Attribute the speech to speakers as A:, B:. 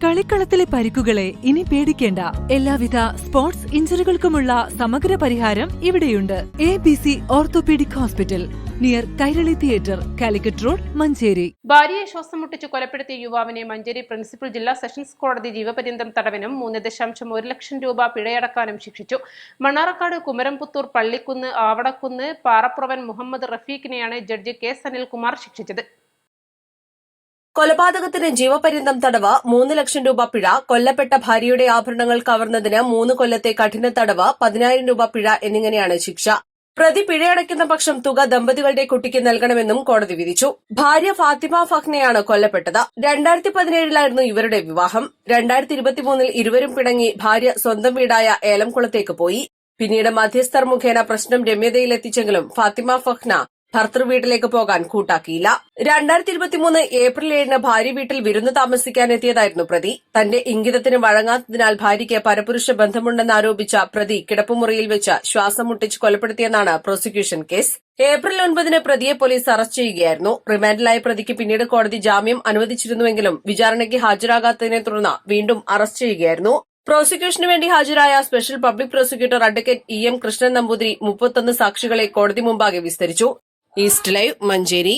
A: കളിക്കളത്തിലെ പരിക്കുകളെ ഇനി പേടിക്കേണ്ട. എല്ലാവിധ സ്പോർട്സ് ഇഞ്ചുറികൾക്കുമുള്ള സമഗ്ര പരിഹാരം ഇവിടെയുണ്ട്. ABC orthopaedic hospital, near Kairali theatre, Calicut road, Manjeri.
B: ഭാര്യയെ ശ്വാസം മുട്ടിച്ച് കൊലപ്പെടുത്തിയ യുവാവിനെ മഞ്ചേരി പ്രിൻസിപ്പൽ ജില്ലാ സെഷൻസ് കോടതി ജീവപര്യന്തം തടവിനും 3.1 ലക്ഷം രൂപ പിഴയടക്കാനും ശിക്ഷിച്ചു. മണ്ണാർക്കാട് കുമരംപുത്തൂർ പള്ളിക്കുന്ന് ആവടക്കുന്ന് പാറപ്പുറവൻ മുഹമ്മദ് റഫീഖിനെയാണ് ജഡ്ജി കെ സനിൽകുമാർ ശിക്ഷിച്ചത്.
C: കൊലപാതകത്തിന് ജീവപര്യന്തം തടവ്, 3 ലക്ഷം രൂപ പിഴ, കൊല്ലപ്പെട്ട ഭാര്യയുടെ ആഭരണങ്ങൾ കവർന്നതിന് 3 കൊല്ലത്തെ കഠിന തടവ്, 10,000 രൂപ പിഴ എന്നിങ്ങനെയാണ് ശിക്ഷ. പ്രതി പിഴയടയ്ക്കുന്ന പക്ഷം തുക ദമ്പതികളുടെ കുട്ടിക്ക് നൽകണമെന്നും കോടതി വിധിച്ചു. ഭാര്യ ഫാത്തിമ ഫഹ്നയാണ് കൊല്ലപ്പെട്ടത്. 2017-ലായിരുന്നു ഇവരുടെ വിവാഹം. 2023-ൽ ഇരുവരും പിണങ്ങി ഭാര്യ സ്വന്തം വീടായ ഏലംകുളത്തേക്ക് പോയി. പിന്നീട് മധ്യസ്ഥർ മുഖേന പ്രശ്നം രമ്യതയിലെത്തിച്ചെങ്കിലും ഫാത്തിമ ഫഹ്ന ഭർത്തൃവീട്ടിലേക്ക് പോകാൻ കൂട്ടാക്കിയില്ല. 2023 ഏപ്രിൽ 7-ന് ഭാര്യ വീട്ടിൽ വിരുന്ന് താമസിക്കാനെത്തിയതായിരുന്നു പ്രതി. തന്റെ ഇംഗിതത്തിന് വഴങ്ങാത്തതിനാൽ ഭാര്യയ്ക്ക് പരപുരുഷ ബന്ധമുണ്ടെന്നാരോപിച്ച പ്രതി കിടപ്പുമുറിയിൽ വെച്ച് ശ്വാസം മുട്ടിച്ച് കൊലപ്പെടുത്തിയെന്നാണ് പ്രോസിക്യൂഷൻ കേസ്. ഏപ്രിൽ 9-ന് പ്രതിയെ പോലീസ് അറസ്റ്റ് ചെയ്യുകയായിരുന്നു. റിമാൻഡിലായ പ്രതിക്ക് പിന്നീട് കോടതി ജാമ്യം അനുവദിച്ചിരുന്നുവെങ്കിലും വിചാരണയ്ക്ക് ഹാജരാകാത്തതിനെ തുടർന്ന് വീണ്ടും അറസ്റ്റ് ചെയ്യുകയായിരുന്നു. പ്രോസിക്യൂഷനു വേണ്ടി ഹാജരായ special public prosecutor advocate EM Krishnan Namboothiri 31 സാക്ഷികളെ കോടതി മുമ്പാകെ വിസ്തരിച്ചു. East live, Manjeri.